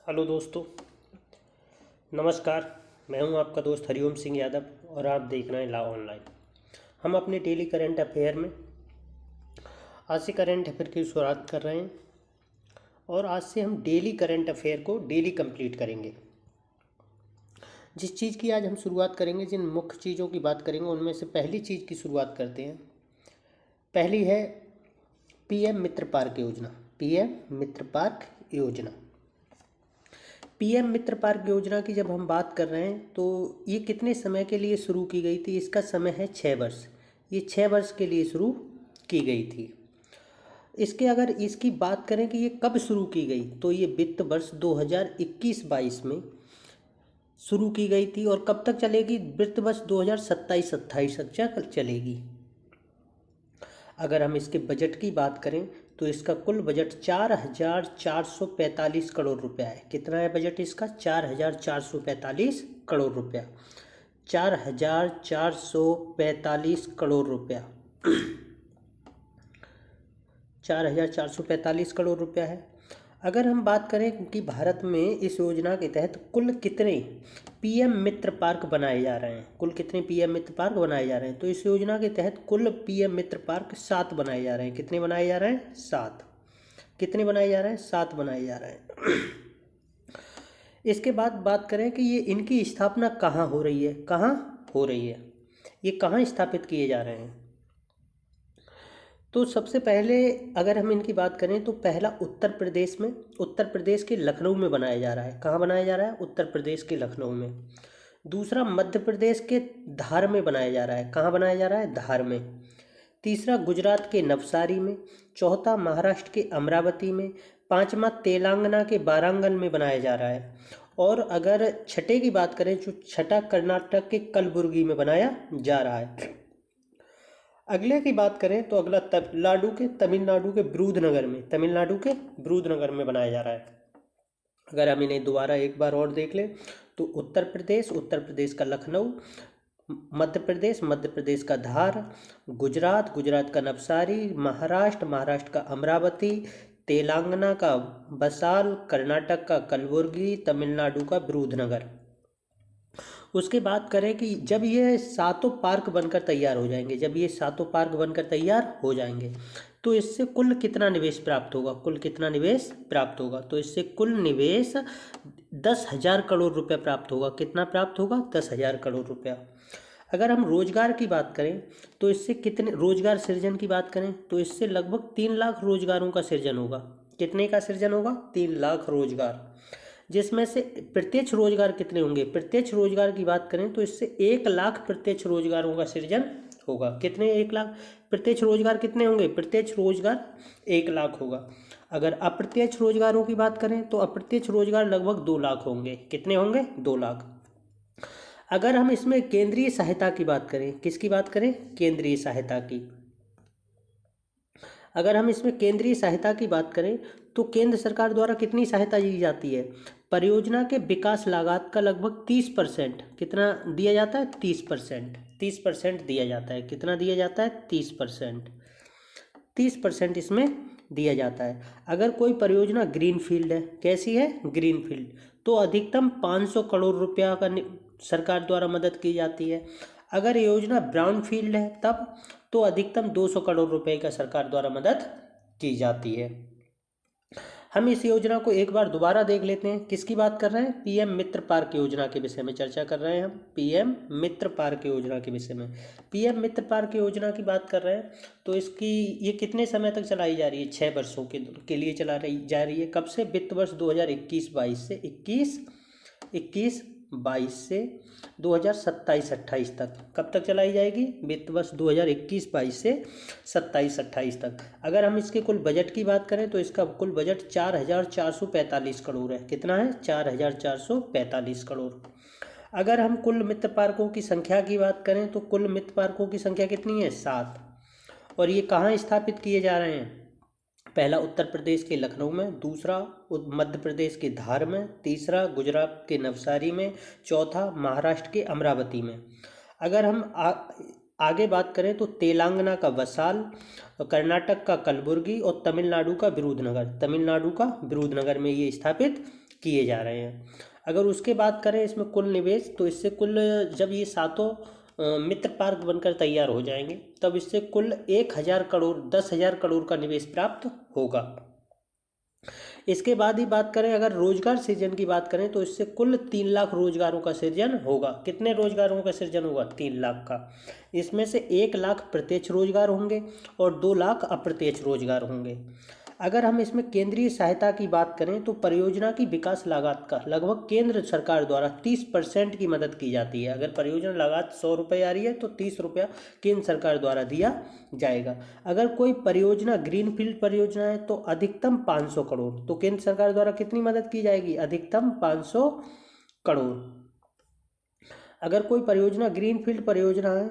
Hello दोस्तों, नमस्कार। मैं हूं आपका दोस्त हरिओम सिंह यादव और आप देख रहे हैं लॉ ऑनलाइन। हम अपने डेली करंट अफेयर में आज से करंट अफेयर की शुरुआत कर रहे हैं और आज से हम डेली करंट अफेयर को डेली कंप्लीट करेंगे। जिस चीज़ की आज हम शुरुआत करेंगे, जिन मुख्य चीज़ों की बात करेंगे, उनमें से पहली चीज़ की शुरुआत करते हैं। पहली है पीएम मित्र पार्क योजना। पीएम मित्र पार्क योजना पीएम मित्र पार्क योजना की जब हम बात कर रहे हैं तो ये कितने समय के लिए शुरू की गई थी? इसका समय है 6 वर्ष। ये 6 वर्ष के लिए शुरू की गई थी। इसके अगर इसकी बात करें कि ये कब शुरू की गई, तो ये वित्त वर्ष 2021-22 में शुरू की गई थी और कब तक चलेगी? वित्त वर्ष 2027-28 तक चलेगी। अगर हम इसके बजट की बात करें तो इसका कुल बजट 4,445 करोड़ रुपया है। कितना है बजट इसका? 4,445 करोड़ रुपया। 4,445 करोड़ रुपया 4,445 करोड़ रुपया है। अगर हम बात करें कि भारत में इस योजना के तहत कुल कितने पीएम मित्र पार्क बनाए जा रहे हैं, कुल कितने पीएम मित्र पार्क बनाए जा रहे हैं, तो इस योजना के तहत कुल पीएम मित्र पार्क 7 बनाए जा रहे हैं। कितने बनाए जा रहे हैं? 7। कितने बनाए जा रहे हैं? 7 बनाए जा रहे हैं। इसके बाद बात करें कि ये इनकी स्थापना कहाँ हो रही है, कहाँ हो रही है, ये कहाँ स्थापित किए जा रहे हैं? तो सबसे पहले अगर हम इनकी बात करें तो पहला उत्तर प्रदेश में, उत्तर प्रदेश के लखनऊ में बनाया जा रहा है। कहाँ बनाया जा रहा है? उत्तर प्रदेश के लखनऊ में। दूसरा मध्य प्रदेश के धार में बनाया जा रहा है। कहाँ बनाया जा रहा है? धार में। तीसरा गुजरात के नवसारी में। चौथा महाराष्ट्र के अमरावती में। पांचवा तेलंगाना के वारंगल में बनाया जा रहा है। और अगर छठे की बात करें तो छठा कर्नाटक के कलबुर्गी में बनाया जा रहा है। अगले की बात करें तो अगला तमिलनाडु के विरुधनगर में, तमिलनाडु के विरुधनगर में बनाया जा रहा है। अगर हम इन्हें दोबारा एक बार और देख लें तो उत्तर प्रदेश का लखनऊ, मध्य प्रदेश का धार, गुजरात का नवसारी, महाराष्ट्र का अमरावती, तेलंगाना का बसाल, कर्नाटक का कलबुर्गी, तमिलनाडु का विरुधनगर। उसके बाद करें कि जब ये सातों पार्क बनकर तैयार हो जाएंगे, जब ये सातों पार्क बनकर तैयार हो जाएंगे तो इससे कुल कितना निवेश प्राप्त होगा? कुल कितना निवेश प्राप्त होगा? तो इससे कुल निवेश 10,000 करोड़ रुपया प्राप्त होगा। कितना प्राप्त होगा? 10,000 करोड़ रुपया। अगर हम रोजगार की बात करें तो इससे कितने रोजगार सृजन की बात करें तो इससे लगभग 3 लाख रोजगारों का सृजन होगा। कितने का सृजन होगा? 3 लाख रोजगार, जिसमें से प्रत्यक्ष रोजगार कितने होंगे? प्रत्यक्ष रोजगार की बात करें तो इससे 1 लाख प्रत्यक्ष रोजगारों का सृजन होगा। कितने? 1 लाख। प्रत्यक्ष रोजगार कितने होंगे? प्रत्यक्ष रोजगार 1 लाख होगा। अगर अप्रत्यक्ष रोजगारों की बात करें तो अप्रत्यक्ष रोजगार लगभग 2 लाख होंगे। कितने होंगे? 2 लाख। अगर हम इसमें केंद्रीय सहायता की बात करें, किसकी बात करें? केंद्रीय सहायता की। अगर हम इसमें केंद्रीय सहायता की बात करें तो केंद्र सरकार द्वारा कितनी सहायता दी जाती है? परियोजना के विकास लागत का लगभग 30%। कितना दिया जाता है? 30%। 30% दिया जाता है। कितना दिया जाता है? 30%। 30% इसमें दिया जाता है। अगर कोई परियोजना ग्रीन फील्ड है, कैसी है? ग्रीन फील्ड, तो अधिकतम 500 करोड़ रुपया का सरकार द्वारा मदद की जाती है। अगर योजना ब्राउन फील्ड है तब तो अधिकतम 200 करोड़ रुपए का सरकार द्वारा मदद की जाती है। हम इस योजना को एक बार दोबारा देख लेते हैं। किसकी बात कर रहे हैं? पीएम मित्र पार्क योजना के विषय में चर्चा कर रहे हैं हम। पीएम मित्र पार्क योजना के विषय में, पीएम मित्र पार्क योजना की बात कर रहे हैं तो इसकी ये कितने समय तक चलाई जा रही है? 6 वर्षों के लिए चला रही जा रही है। कब से? वित्त वर्ष 2021-22 से 21-22 से 2027-28 तक। कब तक चलाई जाएगी? वित्त वर्ष 2021-22 से 27-28 तक। अगर हम इसके कुल बजट की बात करें तो इसका कुल बजट 4,445 करोड़ है। कितना है? 4,445 करोड़। अगर हम कुल मित्र पार्कों की संख्या की बात करें तो कुल मित्र पार्कों की संख्या कितनी है? 7। और ये कहाँ स्थापित किए जा रहे हैं? पहला उत्तर प्रदेश के लखनऊ में, दूसरा मध्य प्रदेश के धार में, तीसरा गुजरात के नवसारी में, चौथा महाराष्ट्र के अमरावती में। अगर हम आगे बात करें तो तेलंगाना का वसाल, कर्नाटक का कलबुर्गी और तमिलनाडु का विरुधनगर में ये स्थापित किए जा रहे हैं। अगर उसके बात करें इसमें कुल निवेश, तो इससे कुल जब ये सातों मित्र पार्क बनकर तैयार हो जाएंगे तब इससे कुल 1,000 करोड़ 10,000 करोड़ का निवेश प्राप्त होगा। इसके बाद ही बात करें अगर रोजगार सृजन की बात करें तो इससे कुल 3 लाख रोजगारों का सृजन होगा। कितने रोजगारों का सृजन होगा? 3 लाख का। इसमें से 1 लाख प्रत्यक्ष रोजगार होंगे और 2 लाख अप्रत्यक्ष रोजगार होंगे। अगर हम इसमें केंद्रीय सहायता की बात करें तो परियोजना की विकास लागत का लगभग केंद्र सरकार द्वारा 30% की मदद की जाती है। अगर परियोजना लागत 100 रुपये आ रही है तो 30 रुपया केंद्र सरकार द्वारा दिया जाएगा। अगर कोई परियोजना ग्रीनफील्ड परियोजना है तो अधिकतम 500 करोड़, तो केंद्र सरकार द्वारा कितनी मदद की जाएगी? अधिकतम 500 करोड़। अगर कोई परियोजना ग्रीनफील्ड परियोजना है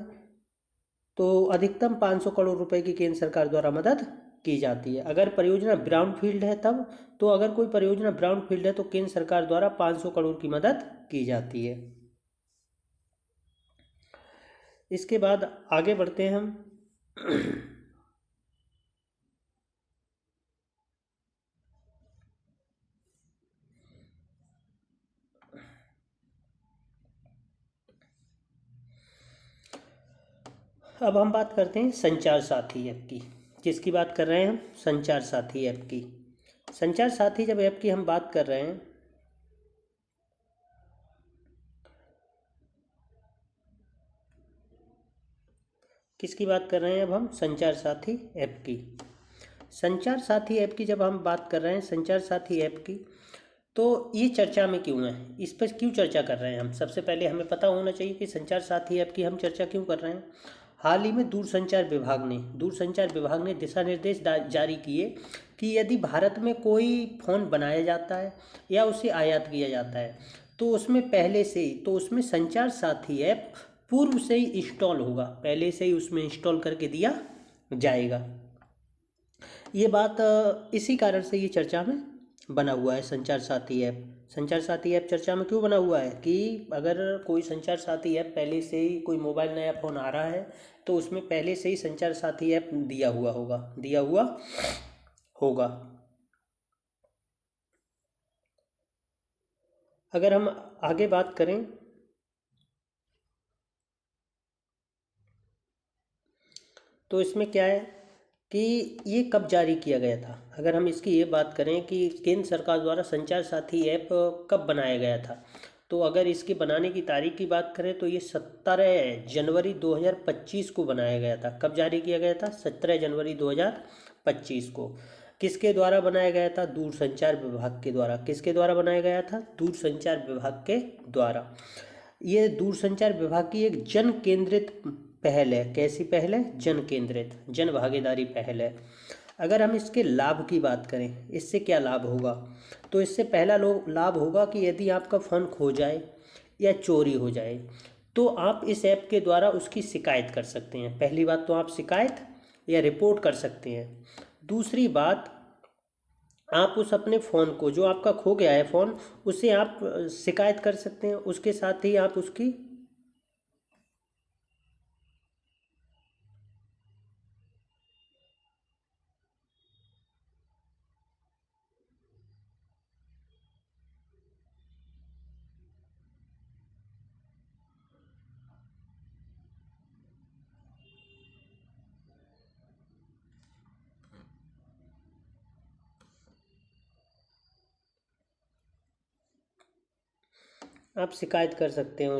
तो अधिकतम 500 करोड़ रुपए की केंद्र सरकार द्वारा मदद की जाती है। अगर परियोजना ब्राउनफील्ड है तब, तो अगर कोई परियोजना ब्राउनफील्ड है तो केंद्र सरकार द्वारा 500 करोड़ की मदद की जाती है। इसके बाद आगे बढ़ते हैं हम। अब हम बात करते हैं संचार साथी ऐप की। किसकी बात कर रहे हैं हम? संचार साथी ऐप की। संचार साथी जब ऐप की हम बात कर रहे हैं, किसकी बात कर रहे हैं अब हम? संचार साथी ऐप की। संचार साथी ऐप की जब हम बात कर रहे हैं, संचार साथी ऐप की, तो ये चर्चा में क्यों है? इस पर क्यों चर्चा कर रहे हैं हम? सबसे पहले हमें पता होना चाहिए कि संचार साथी ऐप की हम चर्चा क्यों कर रहे हैं। हाल ही में दूरसंचार विभाग ने दिशा निर्देश जारी किए कि यदि भारत में कोई फ़ोन बनाया जाता है या उसे आयात किया जाता है तो उसमें पहले से ही, तो उसमें संचार साथी ऐप पूर्व से ही इंस्टॉल होगा, पहले से ही उसमें इंस्टॉल करके दिया जाएगा। ये बात इसी कारण से ये चर्चा में बना हुआ है संचार साथी ऐप। संचार साथी ऐप चर्चा में क्यों बना हुआ है कि अगर कोई संचार साथी ऐप पहले से ही, कोई मोबाइल नया फ़ोन आ रहा है तो उसमें पहले से ही संचार साथी ऐप दिया हुआ होगा। अगर हम आगे बात करें तो इसमें क्या है कि ये कब जारी किया गया था। अगर हम इसकी ये बात करें कि केंद्र सरकार द्वारा संचार साथी ऐप कब बनाया गया था, तो अगर इसके बनाने की तारीख की बात करें तो ये 17 जनवरी 2025 को बनाया गया था। कब जारी किया गया था? 17 जनवरी 2025 को। किसके द्वारा बनाया गया था? दूरसंचार विभाग के द्वारा। किसके द्वारा बनाया गया था? दूरसंचार विभाग के द्वारा। ये दूरसंचार विभाग की एक जन केंद्रित पहल है। कैसी पहल है? जन केंद्रित, जन भागीदारी पहल है। अगर हम इसके लाभ की बात करें, इससे क्या लाभ होगा, तो इससे पहला लाभ होगा कि यदि आपका फ़ोन खो जाए या चोरी हो जाए तो आप इस ऐप के द्वारा उसकी शिकायत कर सकते हैं। पहली बात तो आप शिकायत या रिपोर्ट कर सकते हैं। दूसरी बात, आप उस अपने फ़ोन को, जो आपका खो गया है फ़ोन, उसे आप शिकायत कर सकते हैं। उसके साथ ही आप उसकी आप शिकायत कर सकते हैं।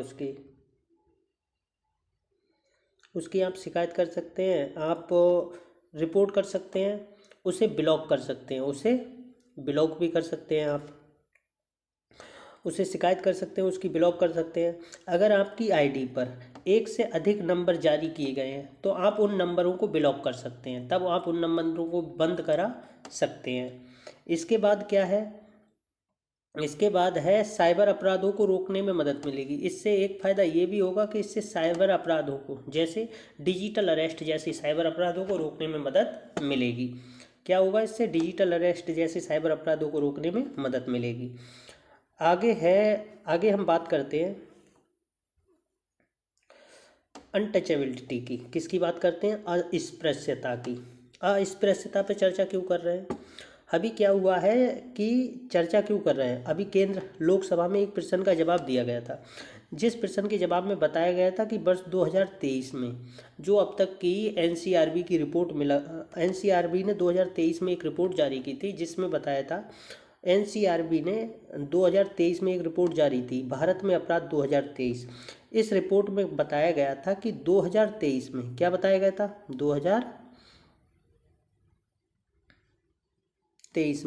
उसकी आप शिकायत कर सकते हैं, आप रिपोर्ट कर सकते हैं, उसे ब्लॉक कर सकते हैं, उसे ब्लॉक भी कर सकते हैं आप। उसे शिकायत कर सकते हैं, उसकी ब्लॉक कर सकते हैं। अगर आपकी आईडी पर एक से अधिक नंबर जारी किए गए हैं तो आप उन नंबरों को ब्लॉक कर सकते हैं, तब आप उन नंबरों को बंद करा सकते हैं। इसके बाद क्या है? इसके बाद है साइबर अपराधों को रोकने में मदद मिलेगी। इससे एक फ़ायदा ये भी होगा कि इससे साइबर अपराधों को, जैसे डिजिटल अरेस्ट जैसी साइबर अपराधों को रोकने में मदद मिलेगी। क्या होगा इससे? डिजिटल अरेस्ट जैसे साइबर अपराधों को रोकने में मदद मिलेगी। आगे हम बात करते हैं अनटचेबिलिटी की। किसकी बात करते हैं? अस्पृश्यता की। अस्पृश्यता पे चर्चा क्यों कर रहे हैं? अभी क्या हुआ है कि चर्चा क्यों कर रहे हैं, अभी केंद्र लोकसभा में एक प्रश्न का जवाब दिया गया था, जिस प्रश्न के जवाब में बताया गया था कि वर्ष 2023 में जो अब तक की एनसीआरबी की रिपोर्ट मिला, एनसीआरबी ने 2023 में एक रिपोर्ट जारी की थी जिसमें बताया था, एनसीआरबी ने 2023 में एक रिपोर्ट जारी थी, भारत में अपराध 2023। इस रिपोर्ट में बताया गया था कि 2023 में क्या बताया गया था, 2023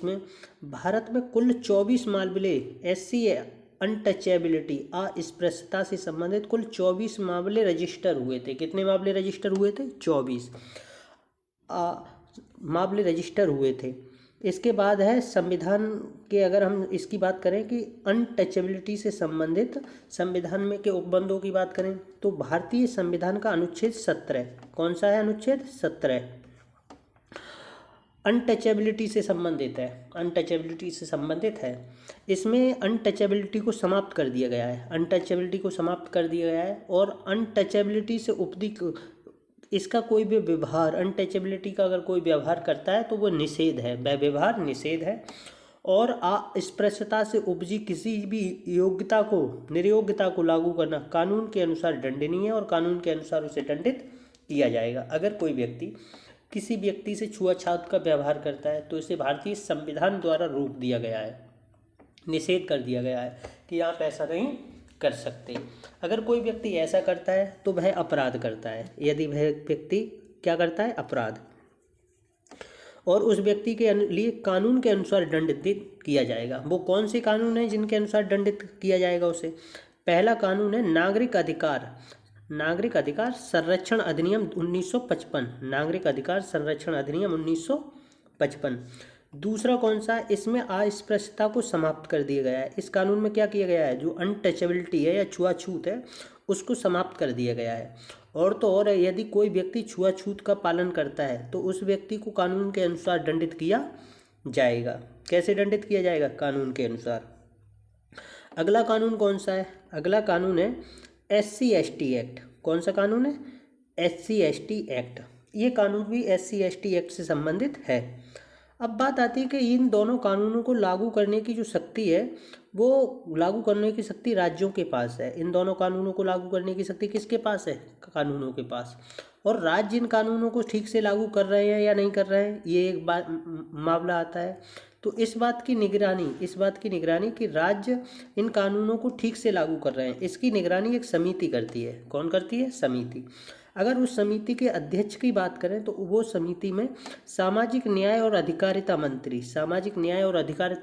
में भारत में कुल 24 मामले एससी अनटचेबिलिटी अस्पृश्यता से संबंधित कुल 24 मामले रजिस्टर हुए थे। कितने मामले रजिस्टर हुए थे, 24 मामले रजिस्टर हुए थे। इसके बाद है संविधान के, अगर हम इसकी बात करें कि अनटचेबिलिटी से संबंधित संविधान में के उपबंधों की बात करें तो भारतीय संविधान का अनुच्छेद 17, कौन सा है, अनुच्छेद 17 अनटचेबिलिटी से संबंधित है, अनटचेबिलिटी से संबंधित है। इसमें अनटचेबिलिटी को समाप्त कर दिया गया है, अनटचेबिलिटी को समाप्त कर दिया गया है और अनटचेबिलिटी से उपदी इसका कोई भी व्यवहार, अनटचेबिलिटी का अगर कोई व्यवहार करता है तो वो निषेध है, वह व्यवहार निषेध है। और अस्पृश्यता से उपजी किसी भी योग्यता को, निर्योग्यता को लागू करना कानून के अनुसार दंडनीय है और कानून के अनुसार उसे दंडित किया जाएगा। अगर कोई व्यक्ति किसी व्यक्ति से छुआछूत का व्यवहार करता है तो इसे भारतीय संविधान द्वारा रोक दिया गया है, निषेध कर दिया गया है कि आप ऐसा नहीं कर सकते। अगर कोई व्यक्ति ऐसा करता है तो वह अपराध करता है, यदि वह व्यक्ति क्या करता है, अपराध, और उस व्यक्ति के लिए कानून के अनुसार दंडित किया जाएगा। वो कौन से कानून हैं जिनके अनुसार दंडित किया जाएगा उसे? पहला कानून है नागरिक अधिकार संरक्षण अधिनियम 1955, नागरिक अधिकार संरक्षण अधिनियम 1955। दूसरा कौन सा? इसमें अस्पृश्यता को समाप्त कर दिया गया है। इस कानून में क्या किया गया है, जो अनटचेबिलिटी है या छुआछूत है उसको समाप्त कर दिया गया है। और तो और यदि कोई व्यक्ति छुआछूत का पालन करता है तो उस व्यक्ति को कानून के अनुसार दंडित किया जाएगा। कैसे दंडित किया जाएगा? कानून के अनुसार। अगला कानून कौन सा है? अगला कानून है SC/ST एक्ट। कौन सा कानून है? SC/ST act. ये कानून भी SC/ST एक्ट से संबंधित है। अब बात आती है कि इन दोनों कानूनों को लागू करने की जो शक्ति है वो लागू करने की शक्ति राज्यों के पास है। इन दोनों कानूनों को लागू करने की शक्ति किसके पास है? कानूनों के पास। और राज्य इन कानूनों को ठीक से लागू कर रहे हैं या नहीं कर रहे हैं, ये एक बात मामला आता है। तो इस बात की निगरानी कि राज्य इन कानूनों को ठीक से लागू कर रहे हैं, इसकी निगरानी एक समिति करती है। कौन करती है? समिति। अगर उस समिति के अध्यक्ष की बात करें तो वो समिति में सामाजिक न्याय और अधिकारिता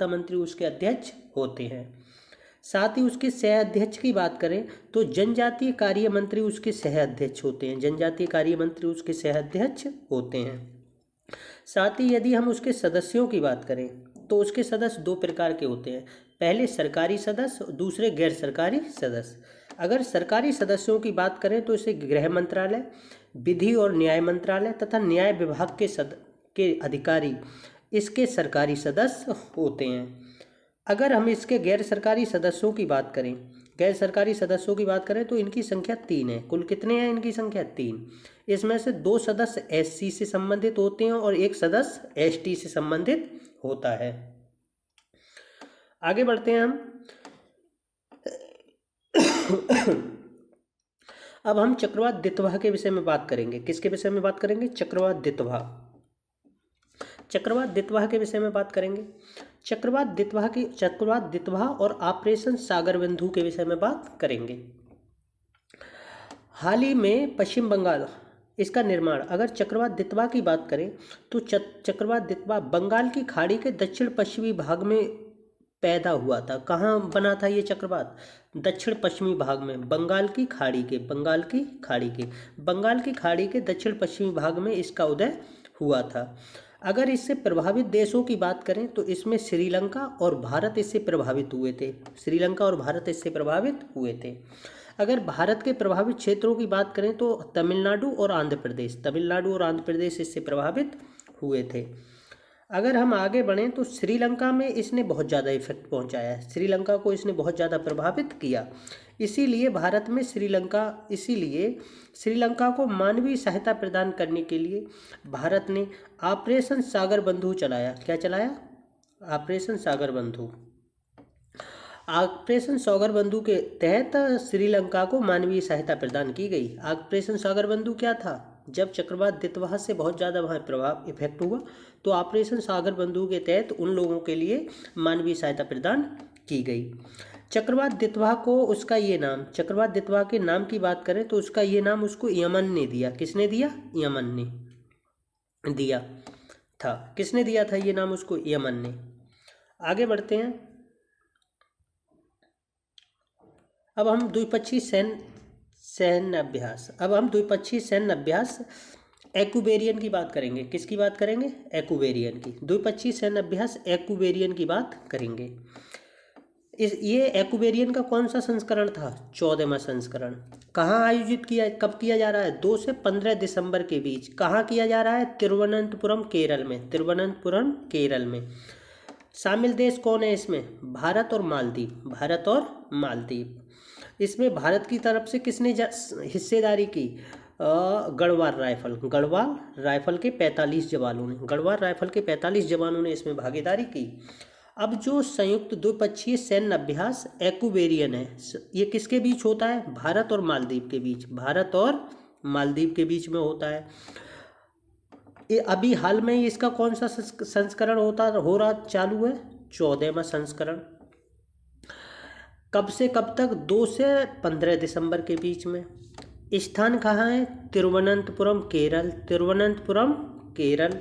मंत्री उसके अध्यक्ष होते हैं। साथ ही उसके सह अध्यक्ष की बात करें तो जनजातीय कार्य मंत्री उसके सह अध्यक्ष होते हैं। साथ ही यदि हम उसके सदस्यों की बात करें तो उसके सदस्य दो प्रकार के होते हैं, पहले सरकारी सदस्य, दूसरे गैर सरकारी सदस्य। अगर सरकारी सदस्यों की बात करें तो इसे गृह मंत्रालय, विधि और न्याय मंत्रालय तथा न्याय विभाग के अधिकारी इसके सरकारी सदस्य होते हैं। अगर हम इसके गैर सरकारी सदस्यों की बात करें तो इनकी संख्या 3 है। कुल कितने हैं इनकी संख्या? 3। इसमें से 2 सदस्य SC से संबंधित होते हैं और 1 सदस्य ST से संबंधित होता है। आगे बढ़ते हैं हम। अब हम चक्रवात द्वितवाह के विषय में बात करेंगे। किसके विषय में बात करेंगे? चक्रवात द्वितवाह के विषय में बात करेंगे। चक्रवात द्वितवाह और ऑपरेशन सागर बिंदु के विषय में बात करेंगे। हाल ही में पश्चिम बंगाल इसका निर्माण, अगर चक्रवात द्वितवाह की बात करें तो चक्रवात द्वितवाह बंगाल की खाड़ी के दक्षिण पश्चिमी भाग में पैदा हुआ था। कहाँ बना था ये चक्रवात? दक्षिण पश्चिमी भाग में, बंगाल की खाड़ी के दक्षिण पश्चिमी भाग में इसका उदय हुआ था। अगर इससे प्रभावित देशों की बात करें तो इसमें श्रीलंका और भारत इससे प्रभावित हुए थे। अगर भारत के प्रभावित क्षेत्रों की बात करें तो तमिलनाडु और आंध्र प्रदेश इससे प्रभावित हुए थे। अगर हम आगे बढ़ें तो श्रीलंका में इसने बहुत ज़्यादा इफेक्ट पहुंचाया है, श्रीलंका को इसने बहुत ज़्यादा प्रभावित किया। इसीलिए श्रीलंका को मानवीय सहायता प्रदान करने के लिए भारत ने ऑपरेशन सागर बंधु चलाया। क्या चलाया? ऑपरेशन सागर बंधु। ऑपरेशन सागर बंधु के तहत श्रीलंका को मानवीय सहायता प्रदान की गई। ऑपरेशन सागर बंधु क्या था? जब चक्रवात दितवाह से बहुत ज़्यादा वहाँ प्रभाव इफेक्ट हुआ तो ऑपरेशन सागर बंधु के तहत उन लोगों के लिए मानवीय सहायता प्रदान की गई। चक्रवात दितवाह को उसका ये नाम, चक्रवात दितवाह के नाम की बात करें तो उसका ये नाम उसको यमन ने दिया। किसने दिया? यमन ने दिया था। किसने दिया था ये नाम उसको? यमन ने। आगे बढ़ते हैं। अब हम द्विपक्षीय सैन्य अभ्यास एक्यूबेरियन की बात करेंगे। किसकी बात करेंगे? एक्यूबेरियन की। द्विपक्षीय सैन्य अभ्यास एक्यूबेरियन की बात करेंगे। ये एक्यूबेरियन का कौन सा संस्करण था? 14वां संस्करण। कहाँ आयोजित किया, कब किया जा रहा है? 2 से 15 दिसंबर के बीच। कहाँ किया जा रहा है? तिरुवनंतपुरम केरल में। तिरुवनंतपुरम केरल में। शामिल देश कौन है इसमें? भारत और मालदीव। भारत और मालदीव। इसमें भारत की तरफ से किसने हिस्सेदारी की? गढ़वाल राइफल के 45 जवानों ने, गढ़वाल राइफल के 45 जवानों ने इसमें भागीदारी की। अब जो संयुक्त द्विपक्षीय सैन्य अभ्यास एक्यूबेरियन है, ये किसके बीच होता है? भारत और मालदीव के बीच। भारत और मालदीव के बीच में होता है। ये अभी हाल में ही इसका कौन सा संस्करण हो रहा चालू है? 14वां संस्करण। कब से कब तक? 2 से 15 दिसंबर के बीच में। स्थान कहाँ है? तिरुवनंतपुरम केरल। तिरुवनंतपुरम केरल।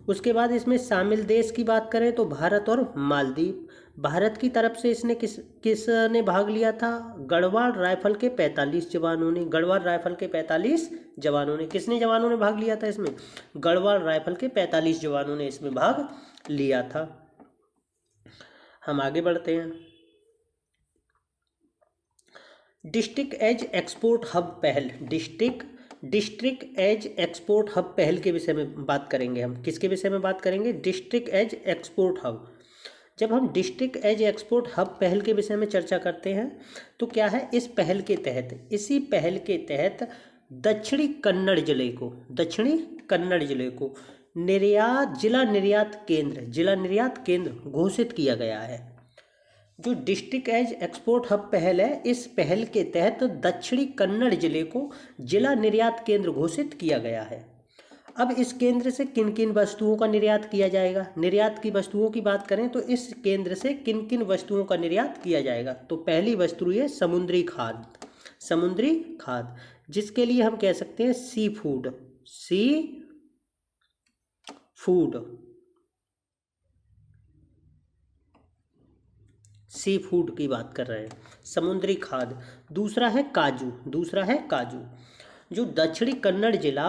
उसके बाद इसमें शामिल देश की बात करें तो भारत और मालदीव। भारत की तरफ से इसने किसने भाग लिया था? गढ़वाल राइफल के 45 जवानों ने। गढ़वाल राइफल के 45 जवानों ने। किसने जवानों ने भाग लिया था इसमें? गढ़वाल राइफल के 45 जवानों ने इसमें भाग लिया था। हम आगे बढ़ते हैं। डिस्ट्रिक्ट एज एक्सपोर्ट हब पहल। डिस्ट्रिक्ट एज एक्सपोर्ट हब पहल के विषय में बात करेंगे हम। किसके विषय में बात करेंगे? District as export hub. जब हम डिस्ट्रिक्ट एज एक्सपोर्ट हब पहल के विषय में चर्चा करते हैं तो क्या है? इसी पहल के तहत दक्षिणी कन्नड़ जिले को जिला निर्यात केंद्र घोषित किया गया है। जो डिस्ट्रिक्ट एज एक्सपोर्ट हब पहल है, इस पहल के तहत दक्षिणी कन्नड़ जिले को जिला निर्यात केंद्र घोषित किया गया है। अब इस केंद्र से किन किन वस्तुओं का निर्यात किया जाएगा? निर्यात की वस्तुओं की बात करें तो इस केंद्र से किन किन वस्तुओं का निर्यात किया जाएगा? तो पहली वस्तु है समुद्री खाद, जिसके लिए हम कह सकते हैं सी फूड की बात कर रहे हैं, समुद्री खाद। दूसरा है काजू। जो दक्षिणी कन्नड़ जिला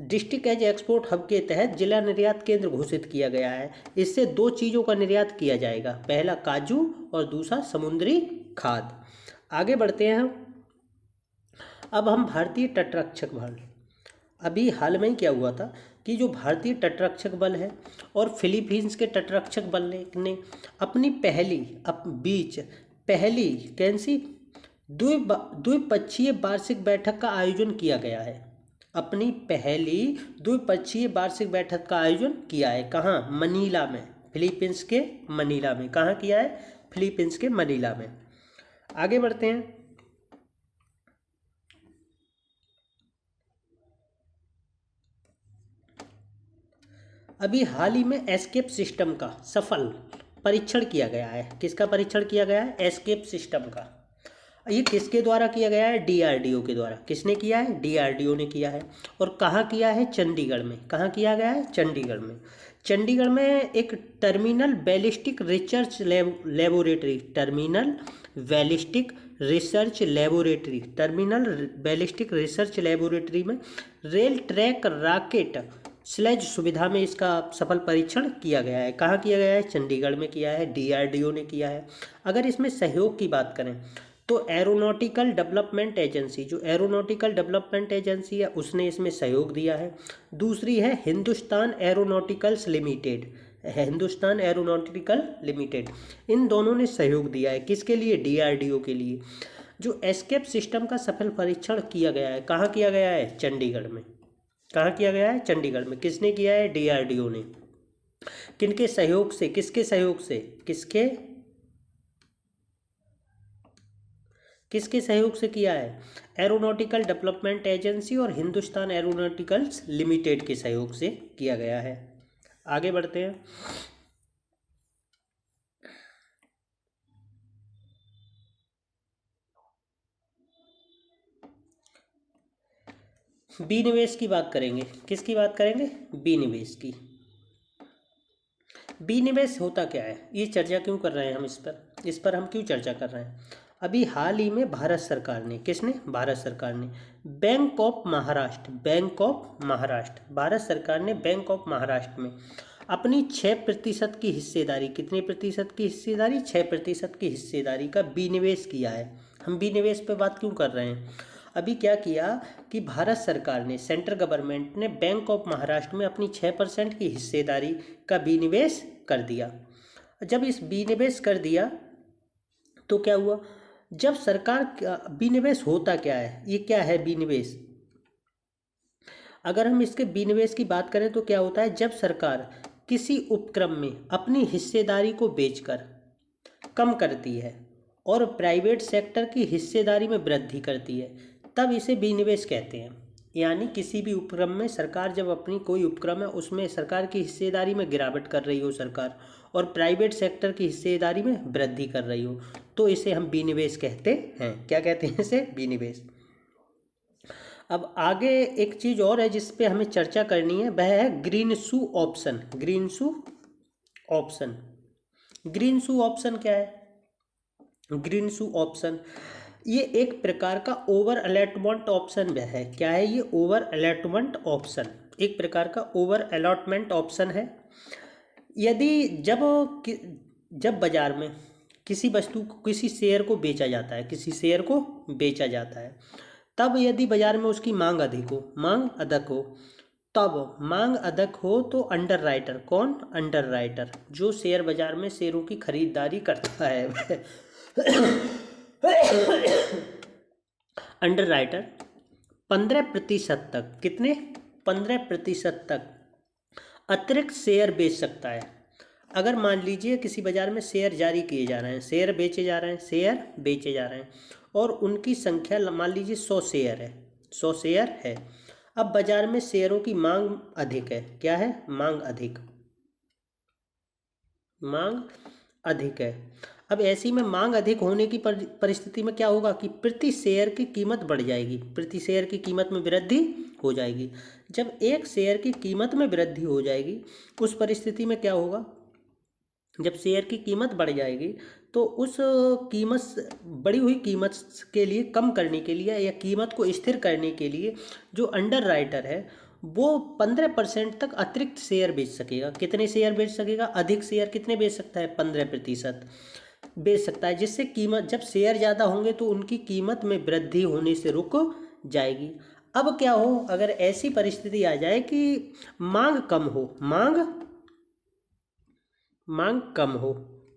डिस्ट्रिक्ट एज एक्सपोर्ट हब के तहत जिला निर्यात केंद्र घोषित किया गया है। इससे 2 चीज़ों का निर्यात किया जाएगा, पहला काजू और दूसरा समुद्री खाद। आगे बढ़ते हैं। अब हम भारतीय तटरक्षक बल। अभी हाल में ही क्या हुआ था कि जो भारतीय तटरक्षक बल है और फिलीपींस के तटरक्षक बल ने अपनी पहली द्विपक्षीय वार्षिक बैठक का आयोजन किया गया है। अपनी पहली द्विपक्षीय वार्षिक बैठक का आयोजन किया है। कहाँ? मनीला में, फिलीपींस के मनीला में। कहाँ किया है? फिलीपींस के मनीला में। आगे बढ़ते हैं। अभी हाल ही में एस्केप सिस्टम का सफल परीक्षण किया गया है। किसका परीक्षण किया गया है? एस्केप सिस्टम का। ये किसके द्वारा किया गया है? डीआरडीओ के द्वारा। किसने किया है? डीआरडीओ ने किया है। और कहाँ किया है? चंडीगढ़ में। कहाँ किया गया है? चंडीगढ़ में। चंडीगढ़ में एक टर्मिनल बैलिस्टिक रिसर्च लेबोरेटरी में रेल ट्रैक रॉकेट स्लेज सुविधा में इसका सफल परीक्षण किया गया है। कहाँ किया गया है? चंडीगढ़ में किया है, डीआरडीओ ने किया है। अगर इसमें सहयोग की बात करें तो एरोनॉटिकल डेवलपमेंट एजेंसी, जो एरोनॉटिकल डेवलपमेंट एजेंसी है उसने इसमें सहयोग दिया है। दूसरी है Hindustan Aeronautics Limited, Hindustan Aeronautical Limited, इन दोनों ने सहयोग दिया है। किसके लिए? डीआरडीओ के लिए। जो एस्केप सिस्टम का सफल परीक्षण किया गया है, कहाँ किया गया है? चंडीगढ़ में। कहाँ किया गया है? चंडीगढ़ में। किसने किया है? डीआरडीओ ने। किनके सहयोग से? किसके सहयोग से? किसके सहयोग से किया है? एरोनॉटिकल डेवलपमेंट एजेंसी और हिंदुस्तान एरोनॉटिकल्स लिमिटेड के सहयोग से किया गया है। आगे बढ़ते हैं। विनिवेश की बात करेंगे। किसकी बात करेंगे? विनिवेश की। विनिवेश होता क्या है, ये चर्चा क्यों कर रहे हैं हम इस पर हम क्यों चर्चा कर रहे हैं? अभी हाल ही में भारत सरकार ने, किसने? भारत सरकार ने बैंक ऑफ महाराष्ट्र, भारत सरकार ने बैंक ऑफ महाराष्ट्र में अपनी 6% की हिस्सेदारी, कितने प्रतिशत की हिस्सेदारी? 6% की हिस्सेदारी का विनिवेश किया है। हम विनिवेश पे बात क्यों कर रहे हैं? अभी क्या किया कि भारत सरकार ने, सेंट्रल गवर्नमेंट ने बैंक ऑफ महाराष्ट्र में अपनी 6% की हिस्सेदारी का विनिवेश कर दिया। जब इस विनिवेश कर दिया तो क्या हुआ? जब सरकार, विनिवेश होता क्या है, ये क्या है विनिवेश? अगर हम इसके विनिवेश की बात करें तो क्या होता है? जब सरकार किसी उपक्रम में अपनी हिस्सेदारी को बेचकर कम करती है और प्राइवेट सेक्टर की हिस्सेदारी में वृद्धि करती है, तब इसे विनिवेश कहते हैं। यानी किसी भी उपक्रम में सरकार, जब अपनी कोई उपक्रम है उसमें सरकार की हिस्सेदारी में गिरावट कर रही हो सरकार, और प्राइवेट सेक्टर की हिस्सेदारी में वृद्धि कर रही हो, तो इसे हम विनिवेश कहते हैं। क्या कहते हैं इसे? विनिवेश। अब आगे एक चीज़ और है जिस पे हमें चर्चा करनी है, वह है greenshoe option. Greenshoe option, greenshoe option क्या है? ग्रीनशू ऑप्शन ये एक प्रकार का ओवर अलॉटमेंट ऑप्शन है। क्या है ये? ओवर अलॉटमेंट ऑप्शन, एक प्रकार का ओवर अलॉटमेंट ऑप्शन है। यदि जब बाजार में किसी वस्तु को, किसी शेयर को बेचा जाता है, किसी शेयर को बेचा जाता है, तब यदि बाजार में उसकी मांग अधिक हो, तब मांग अधिक हो तो अंडर राइटर, कौन? अंडर राइटर, जो शेयर बाजार में शेयरों की खरीदारी करता है अंडर राइटर 15% तक, कितने? 15% तक अतिरिक्त शेयर बेच सकता है। अगर मान लीजिए किसी बाजार में शेयर जारी किए जा रहे हैं, शेयर बेचे जा रहे हैं और उनकी संख्या मान लीजिए 100 शेयर है, 100 शेयर है। अब बाजार में शेयरों की मांग अधिक है। क्या है? मांग अधिक है। अब ऐसी में मांग अधिक होने की परिस्थिति में क्या होगा कि प्रति शेयर की कीमत बढ़ जाएगी, प्रति शेयर की कीमत में वृद्धि हो जाएगी। जब एक शेयर की कीमत में वृद्धि हो जाएगी, उस परिस्थिति में क्या होगा? जब शेयर की कीमत बढ़ जाएगी तो उस बढ़ी हुई कीमत के लिए, कम करने के लिए या कीमत को स्थिर करने के लिए, जो अंडर राइटर है वो 15% तक अतिरिक्त शेयर बेच सकेगा। कितने शेयर बेच सकेगा? अधिक शेयर कितने बेच सकता है? 15% बेच सकता है, जिससे कीमत, जब शेयर ज़्यादा होंगे तो उनकी कीमत में वृद्धि होने से रुक जाएगी। अब क्या हो, अगर ऐसी परिस्थिति आ जाए कि मांग कम हो,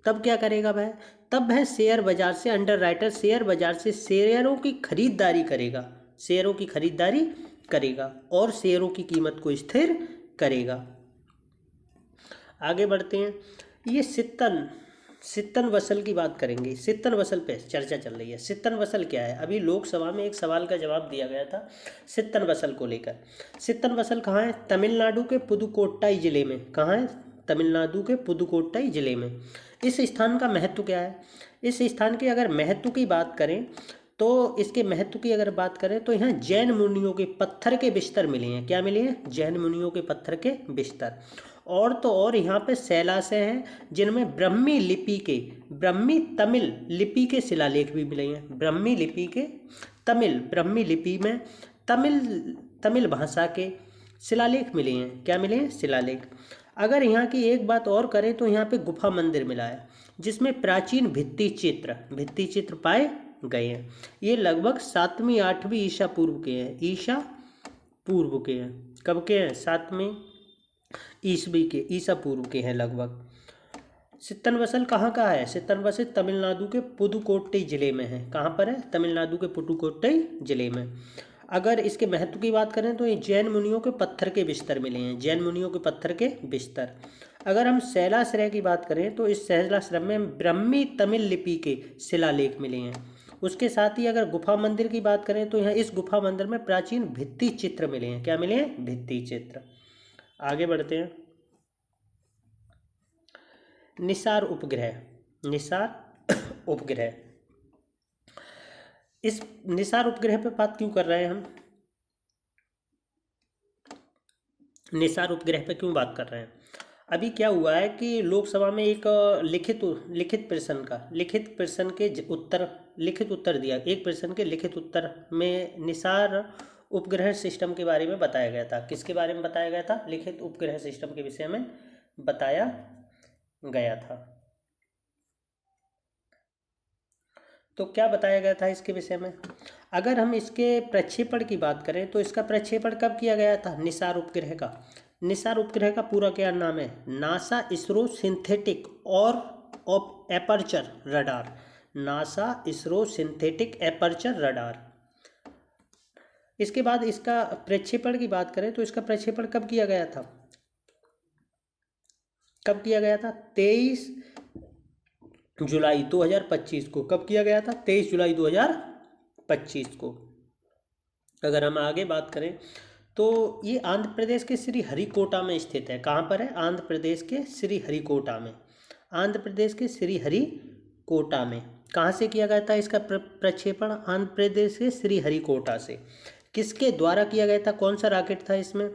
तब क्या करेगा वह? तब वह शेयर बाजार से, अंडर राइटर शेयर बाजार से शेयरों की खरीदारी करेगा और शेयरों की कीमत को स्थिर करेगा। आगे बढ़ते हैं। ये सित्तन वसल की बात करेंगे। सित्तन वसल पे चर्चा चल रही है। सित्तन वसल क्या है? अभी लोकसभा में एक सवाल का जवाब दिया गया था सित्तन वसल को लेकर। सित्तन वसल कहाँ है? तमिलनाडु के पुदुकोट्टाई जिले में। कहाँ है? तमिलनाडु के पुदुकोट्टाई जिले में। इस स्थान का महत्व क्या है? इस स्थान के अगर महत्व की बात करें तो इसके महत्व की अगर बात करें तो यहाँ जैन मुनियों के पत्थर के बिस्तर मिले हैं। क्या मिले हैं? जैन मुनियों के पत्थर के बिस्तर। और तो और यहाँ पे शैलाशय हैं जिनमें ब्रह्मी तमिल लिपि के शिलालेख भी मिले हैं। ब्रह्मी लिपि में तमिल भाषा के शिलालेख मिले हैं। क्या मिले हैं? शिलालेख। अगर यहाँ की एक बात और करें तो यहाँ पे गुफा मंदिर मिला है जिसमें प्राचीन भित्ति चित्र पाए गए हैं। ये लगभग 7वीं 8वीं ईसा पूर्व के हैं, ईसा पूर्व के हैं। कब के हैं? 7वीं ईसवी के, ईसा पूर्व के हैं लगभग। सित्तनबसल कहाँ का है? सित्तनबसल तमिलनाडु के पुदुकोट्टई जिले में है। कहाँ पर है? तमिलनाडु के पुदुकोट्टई जिले में। अगर इसके महत्व की बात करें तो ये जैन मुनियों के पत्थर के बिस्तर मिले हैं, जैन मुनियों के पत्थर के बिस्तर। अगर हम शैलाश्रय की बात करें तो इस शैलाश्रय में ब्रह्मी तमिल लिपि के शिलालेख मिले हैं। उसके साथ ही अगर गुफा मंदिर की बात करें तो यहाँ इस गुफा मंदिर में प्राचीन भित्ति चित्र मिले हैं। क्या मिले हैं? भित्ति चित्र। आगे बढ़ते हैं। निसार उपग्रह, निसार उपग्रह, इस निसार उपग्रह पे बात क्यों कर रहे हैं हम? निसार उपग्रह पे क्यों बात कर रहे हैं? अभी क्या हुआ है कि लोकसभा में एक लिखित प्रश्न के उत्तर, लिखित उत्तर दिया। एक प्रश्न के लिखित उत्तर में निसार उपग्रह सिस्टम के बारे में बताया गया था। किसके बारे में बताया गया था? लिखित उपग्रह सिस्टम के विषय में बताया गया था। तो क्या बताया गया था इसके विषय में? अगर हम इसके प्रक्षेपण की बात करें तो इसका प्रक्षेपण कब किया गया था? निसार उपग्रह का। निसार उपग्रह का पूरा क्या नाम है? नासा इसरो सिंथेटिक और aperture radar, NASA ISRO synthetic aperture radar. इसके बाद इसका प्रक्षेपण की बात करें तो इसका प्रक्षेपण कब किया गया था? कब किया गया था? 23 जुलाई 2025 को। कब किया गया था? 23 जुलाई 2025 को। अगर हम आगे बात करें तो ये आंध्र प्रदेश के श्रीहरिकोटा में स्थित है। कहाँ पर है? आंध्र प्रदेश के श्रीहरिकोटा में। आंध्र प्रदेश के श्रीहरिकोटा में। कहाँ से किया गया था इसका प्रक्षेपण? आंध्र प्रदेश के श्रीहरिकोटा से। किसके द्वारा किया गया था? कौन सा रॉकेट था इसमें?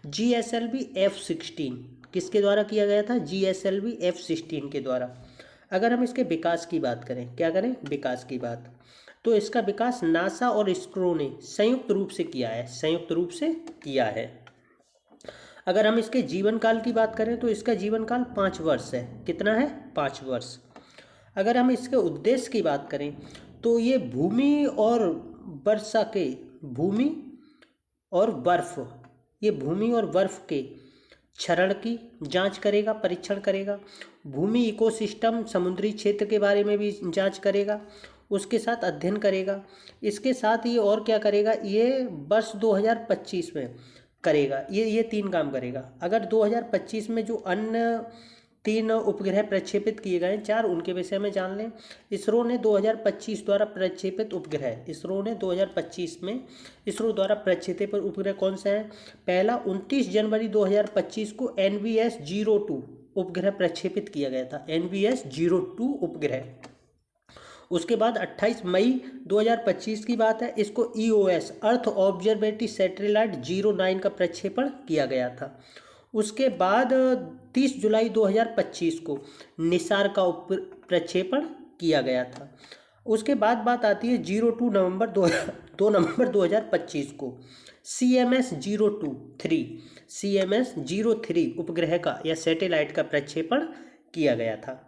GSLV F-16। किसके द्वारा किया गया था? GSLV F-16 के द्वारा। अगर हम इसके विकास की बात करें, क्या करें? विकास की बात, तो इसका विकास नासा और इसरो ने संयुक्त रूप से किया है, संयुक्त रूप से किया है। अगर हम इसके जीवन काल की बात करें तो इसका जीवन काल 5 वर्ष है। कितना है? 5 वर्ष। अगर हम इसके उद्देश्य की बात करें तो ये भूमि और वर्षा के, भूमि और बर्फ, ये भूमि और बर्फ के क्षरण की जांच करेगा, परीक्षण करेगा। भूमि इकोसिस्टम, समुद्री क्षेत्र के बारे में भी जांच करेगा, उसके साथ अध्ययन करेगा। इसके साथ ये और क्या करेगा? ये वर्ष 2025 में करेगा, ये 3 काम करेगा। अगर 2025 में जो अन्य 3 उपग्रह प्रक्षेपित किए गए, 4, उनके विषय में जान लें। इसरो ने 2025 द्वारा प्रक्षेपित उपग्रह, इसरो ने 2025 में इसरो द्वारा प्रक्षेपित उपग्रह कौन से हैं? पहला 29 जनवरी 2025 को NVS-02 उपग्रह प्रक्षेपित किया गया था, NVS-02 उपग्रह। उसके बाद 28 मई 2025 की बात है, इसको EOS अर्थ ऑब्जर्वेटरी सैटेलाइट 09 का प्रक्षेपण किया गया था। उसके बाद 30 जुलाई 2025 को निसार का प्रक्षेपण किया गया था। उसके बाद बात आती है 2 नवंबर 2025 को CMS-03 उपग्रह का या सैटेलाइट का प्रक्षेपण किया गया था।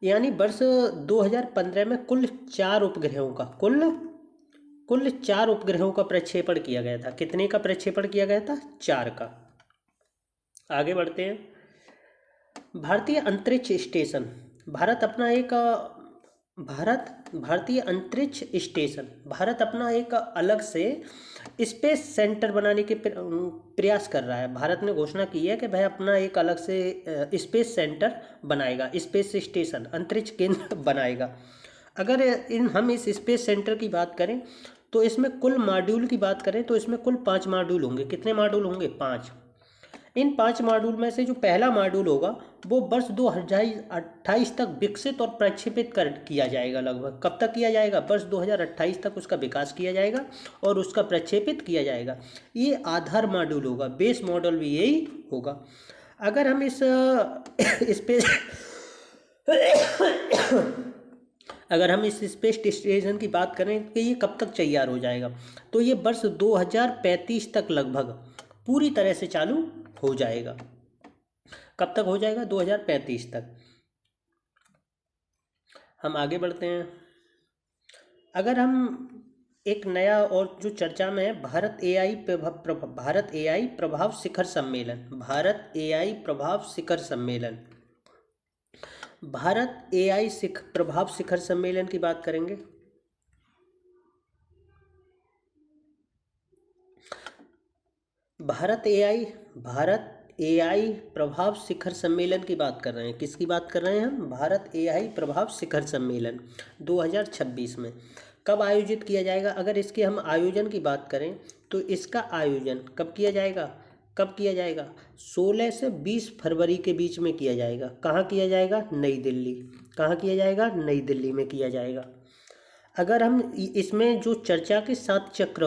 यानी वर्ष 2015 में कुल 4 उपग्रहों का, कुल 4 उपग्रहों का प्रक्षेपण किया गया था। कितने का प्रक्षेपण किया गया था? 4 का। आगे बढ़ते हैं। भारतीय अंतरिक्ष स्टेशन, भारत अपना एक भारतीय अंतरिक्ष स्टेशन, भारत अपना एक अलग से स्पेस सेंटर बनाने के प्रयास कर रहा है। भारत ने घोषणा की है कि वह अपना एक अलग से स्पेस सेंटर बनाएगा, स्पेस स्टेशन, अंतरिक्ष केंद्र बनाएगा। अगर हम इस स्पेस सेंटर की बात करें तो इसमें कुल मॉड्यूल की बात करें तो इसमें कुल 5 मॉड्यूल होंगे। कितने मॉड्यूल होंगे? 5। इन 5 मॉड्यूल में से जो पहला मॉड्यूल होगा वो वर्ष 2028 तक विकसित और प्रक्षेपित किया जाएगा। लगभग कब तक किया जाएगा? वर्ष 2028 तक उसका विकास किया जाएगा और उसका प्रक्षेपित किया जाएगा। ये आधार मॉड्यूल होगा, बेस मॉडल भी यही होगा। अगर हम इस स्पेस अगर हम इस स्पेस स्टेशन की बात करें कि ये कब तक तैयार हो जाएगा, तो ये वर्ष 2035 तक लगभग पूरी तरह से चालू हो जाएगा। कब तक हो जाएगा? 2035 तक। हम आगे बढ़ते हैं। अगर हम एक नया और जो चर्चा में है, भारत एआई प्रभाव शिखर सम्मेलन, भारत एआई प्रभाव शिखर सम्मेलन, भारत एआई प्रभाव शिखर सम्मेलन की बात करेंगे। भारत एआई प्रभाव शिखर सम्मेलन की बात कर रहे हैं। किसकी बात कर रहे हैं हम? भारत एआई प्रभाव शिखर सम्मेलन 2026 में कब आयोजित किया जाएगा? अगर इसके हम आयोजन की बात करें तो इसका आयोजन कब किया जाएगा? 16 से 20 फरवरी के बीच में किया जाएगा। कहाँ किया जाएगा? नई दिल्ली। कहाँ किया जाएगा? नई दिल्ली में किया जाएगा। अगर हम इसमें जो चर्चा के 7 चक्र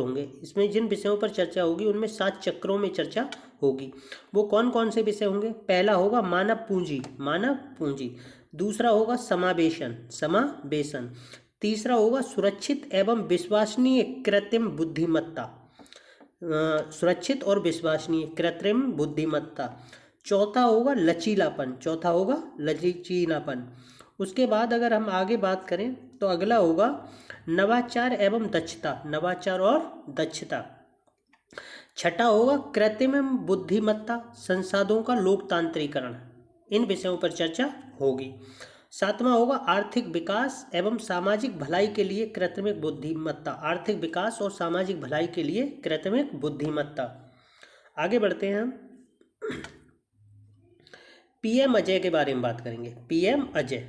होंगे, इसमें जिन विषयों पर चर्चा होगी उनमें 7 चक्रों में चर्चा होगी। वो कौन कौन से विषय होंगे? पहला होगा मानव पूंजी। दूसरा होगा समावेशन। तीसरा होगा सुरक्षित एवं विश्वसनीय कृत्रिम बुद्धिमत्ता। चौथा होगा लचीलापन। उसके बाद अगर हम आगे बात करें तो अगला होगा नवाचार और दक्षता। छठा होगा कृत्रिम बुद्धिमत्ता, संसाधनों का लोकतांत्रिकरण। इन विषयों पर चर्चा होगी। सातवां होगा आर्थिक विकास एवं सामाजिक भलाई के लिए कृत्रिम बुद्धिमत्ता। आगे बढ़ते हैं हम पीएम अजय के बारे में बात करेंगे। पीएम अजय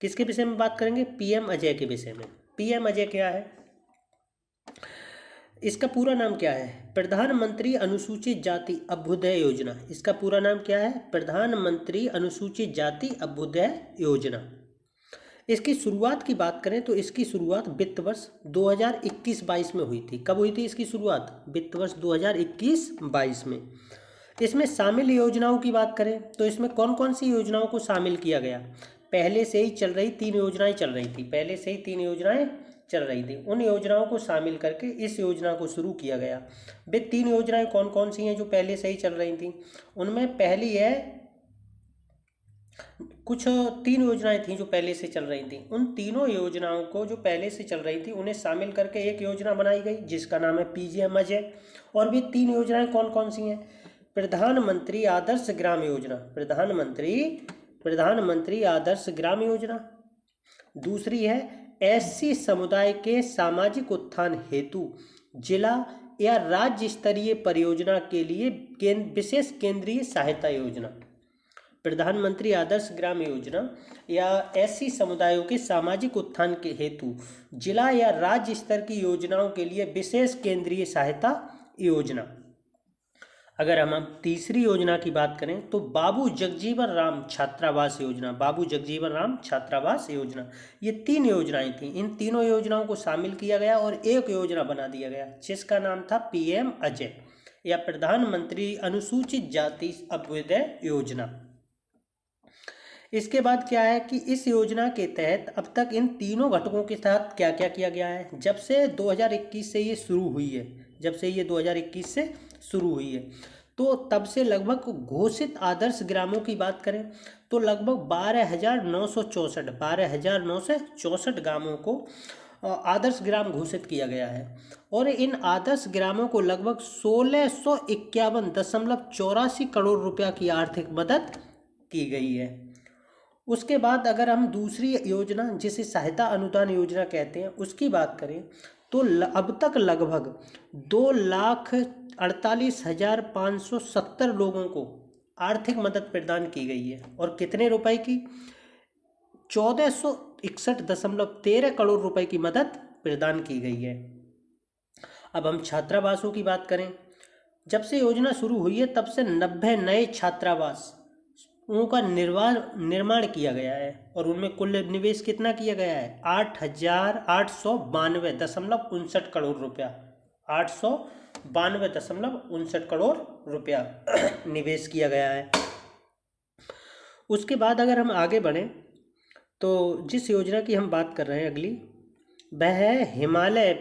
किसके विषय में बात करेंगे? पीएम अजय के विषय में। पीएम अजय क्या है? इसका पूरा नाम क्या है? प्रधानमंत्री अनुसूचित जाति अभ्युदय योजना। इसका पूरा नाम क्या है? प्रधानमंत्री अनुसूचित जाति अभ्युदय योजना। इसकी शुरुआत की बात करें तो इसकी शुरुआत वित्त वर्ष 2021-22 में हुई थी। कब हुई थी इसकी शुरुआत? वित्त वर्ष 2021-22 में। इसमें शामिल योजनाओं की बात करें तो इसमें कौन कौन सी योजनाओं को शामिल किया गया? पहले से ही 3 योजनाएं चल रही थी। उन योजनाओं को शामिल करके इस योजना को शुरू किया गया। वे 3 योजनाएं कौन कौन सी हैं जो पहले से ही चल रही थी? उनमें पहली है, कुछ 3 योजनाएं थी जो पहले से चल रही थी। उन तीनों योजनाओं को जो पहले से चल रही थी उन्हें शामिल करके एक योजना बनाई गई जिसका नाम है पीएम अजय। और भी 3 योजनाएं कौन कौन सी हैं? प्रधानमंत्री आदर्श ग्राम योजना। दूसरी है एससी समुदाय के सामाजिक उत्थान हेतु जिला या राज्य स्तरीय परियोजना के लिए विशेष केंद्रीय सहायता योजना। प्रधानमंत्री आदर्श ग्राम योजना या एससी समुदायों के सामाजिक उत्थान के हेतु जिला या राज्य स्तर की योजनाओं के लिए विशेष केंद्रीय सहायता योजना। अगर हम तीसरी योजना की बात करें तो बाबू जगजीवन राम छात्रावास योजना। ये 3 योजनाएं थी। इन तीनों योजनाओं को शामिल किया गया और एक योजना बना दिया गया जिसका नाम था पीएम अजय या प्रधानमंत्री अनुसूचित जाति अभ्युदय योजना। इसके बाद क्या है कि इस योजना के तहत अब तक इन तीनों घटकों के साथ क्या क्या किया गया है? जब से 2021 से ये शुरू हुई है तो तब से लगभग घोषित आदर्श ग्रामों की बात करें तो लगभग 12,964 ग्रामों को आदर्श ग्राम घोषित किया गया है। और इन आदर्श ग्रामों को लगभग 1651.84 करोड़ रुपया की आर्थिक मदद की गई है। उसके बाद अगर हम दूसरी योजना जिसे सहायता अनुदान योजना कहते हैं उसकी बात करें तो अब तक लगभग 2,48,570 लोगों को आर्थिक मदद प्रदान की गई है। और कितने रुपए की? 1461.13 करोड़ रुपए की मदद प्रदान की गई है। अब हम छात्रावासों की बात करें, जब से योजना शुरू हुई है तब से 90 नए छात्रावास का निर्माण किया गया है और उनमें कुल निवेश कितना किया गया है? 8,892.59 करोड़ रुपया। 892.59 करोड़ रुपया निवेश किया गया है। उसके बाद अगर हम आगे बढ़ें तो जिस योजना की हम बात कर रहे हैं अगली, वह है हिमालय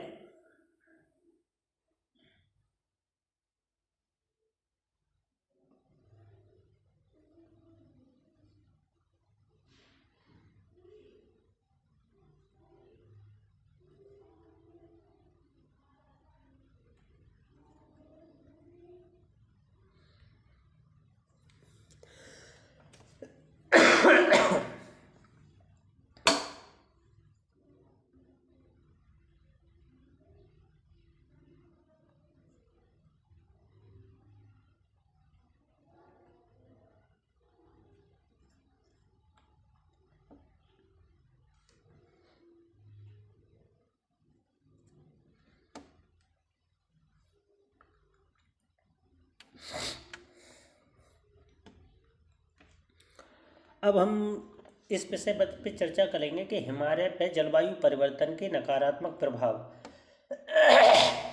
अब हम इस विषय पे चर्चा करेंगे कि हिमालय पे जलवायु परिवर्तन के नकारात्मक प्रभाव।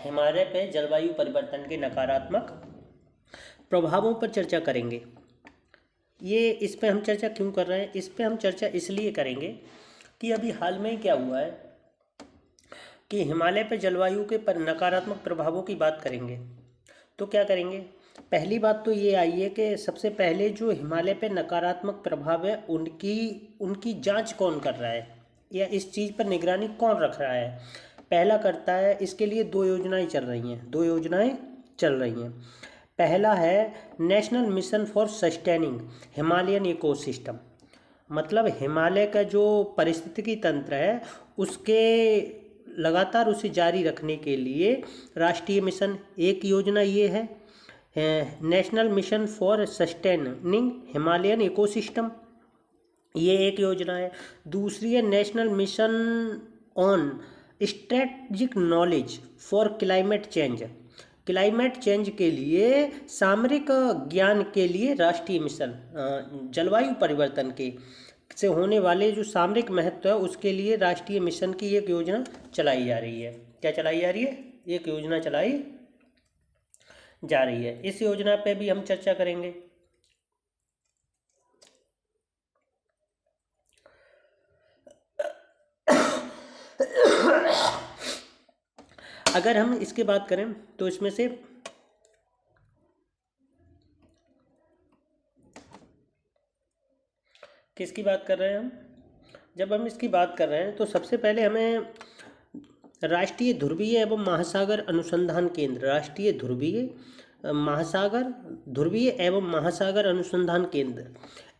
हिमालय पे जलवायु परिवर्तन के नकारात्मक प्रभावों पर चर्चा करेंगे। ये इस पे हम चर्चा क्यों कर रहे हैं? इस पे हम चर्चा इसलिए करेंगे कि अभी हाल में क्या हुआ है कि हिमालय पे जलवायु के नकारात्मक प्रभावों की बात करेंगे। तो क्या करेंगे? पहली बात तो ये आई है कि सबसे पहले जो हिमालय पे नकारात्मक प्रभाव है उनकी जांच कौन कर रहा है या इस चीज़ पर निगरानी कौन रख रहा है? पहला करता है। इसके लिए दो योजनाएं चल रही हैं। पहला है national mission for sustaining Himalayan ecosystem, मतलब हिमालय का जो पारिस्थितिकी तंत्र है उसके लगातार उसे जारी रखने के लिए राष्ट्रीय मिशन। एक योजना ये है national mission for sustaining Himalayan ecosystem, ये एक योजना है। दूसरी है national mission on strategic knowledge for climate change, climate change के लिए सामरिक ज्ञान के लिए राष्ट्रीय मिशन, जलवायु परिवर्तन के से होने वाले जो सामरिक महत्व है उसके लिए राष्ट्रीय मिशन की एक योजना चलाई जा रही है। क्या चलाई जा रही है? एक योजना चलाई जा रही है। इस योजना पे भी हम चर्चा करेंगे। अगर हम इसकी बात करें तो इसमें से किसकी बात कर रहे हैं हम? जब हम इसकी बात कर रहे हैं तो सबसे पहले हमें राष्ट्रीय ध्रुवीय एवं महासागर अनुसंधान केंद्र, राष्ट्रीय ध्रुवीय एवं महासागर अनुसंधान केंद्र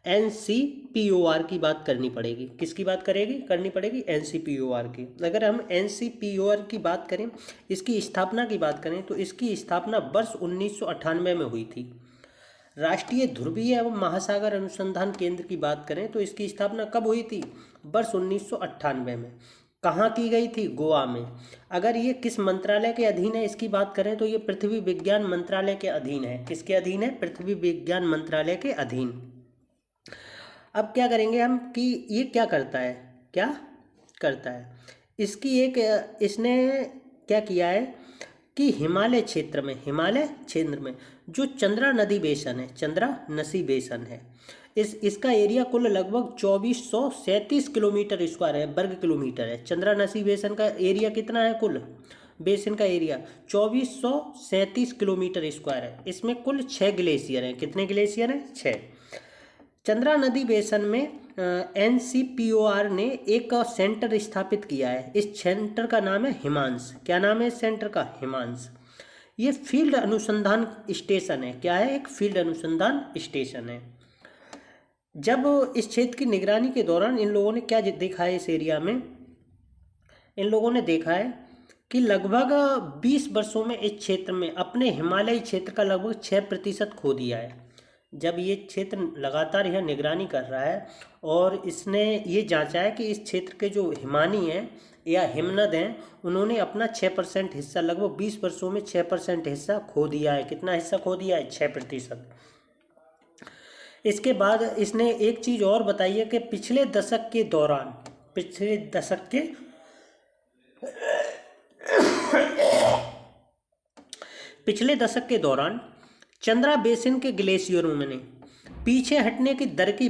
NCPOR की बात करनी पड़ेगी। किसकी बात करनी पड़ेगी? NCPOR की। अगर हम NCPOR की बात करें, इसकी स्थापना की बात करें तो इसकी स्थापना वर्ष 1998 में हुई थी। राष्ट्रीय ध्रुवीय एवं महासागर अनुसंधान केंद्र की बात करें तो इसकी स्थापना कब हुई थी? वर्ष 1998 में। कहाँ की गई थी? गोवा में। अगर ये किस मंत्रालय के अधीन है इसकी बात करें तो ये पृथ्वी विज्ञान मंत्रालय के अधीन है। किसके अधीन है? पृथ्वी विज्ञान मंत्रालय के अधीन। अब क्या करेंगे हम कि ये क्या करता है? इसने क्या किया है कि हिमालय क्षेत्र में जो चंद्रा नदी बेसन है, इसका एरिया कुल लगभग 2437 किलोमीटर स्क्वायर है, वर्ग किलोमीटर है। चंद्रा नदी बेसन का एरिया कितना है? कुल बेसिन का एरिया 2437 किलोमीटर स्क्वायर है। इसमें कुल 6 ग्लेशियर हैं। कितने ग्लेशियर हैं? 6। चंद्रा नदी बेसन में NCPOR ने एक सेंटर स्थापित किया है। इस सेंटर का नाम है हिमांस। क्या नाम है इस सेंटर का? हिमांस। ये फील्ड अनुसंधान स्टेशन है। क्या है? एक फील्ड अनुसंधान स्टेशन है। जब इस क्षेत्र की निगरानी के दौरान इन लोगों ने क्या देखा है? इस एरिया में इन लोगों ने देखा है कि लगभग 20 वर्षों में इस क्षेत्र में अपने हिमालयी क्षेत्र का लगभग 6% खो दिया है। जब ये क्षेत्र लगातार यह निगरानी कर रहा है और इसने ये जांचा है कि इस क्षेत्र के जो हिमानी हैं या हिमनद हैं उन्होंने अपना 6% हिस्सा, लगभग 20 वर्षों में 6% हिस्सा खो दिया है। कितना हिस्सा खो दिया है? 6%। इसके बाद इसने एक चीज़ और बताई है कि पिछले दशक के दौरान चंद्रा बेसिन के ग्लेशियरों में पीछे हटने की दर की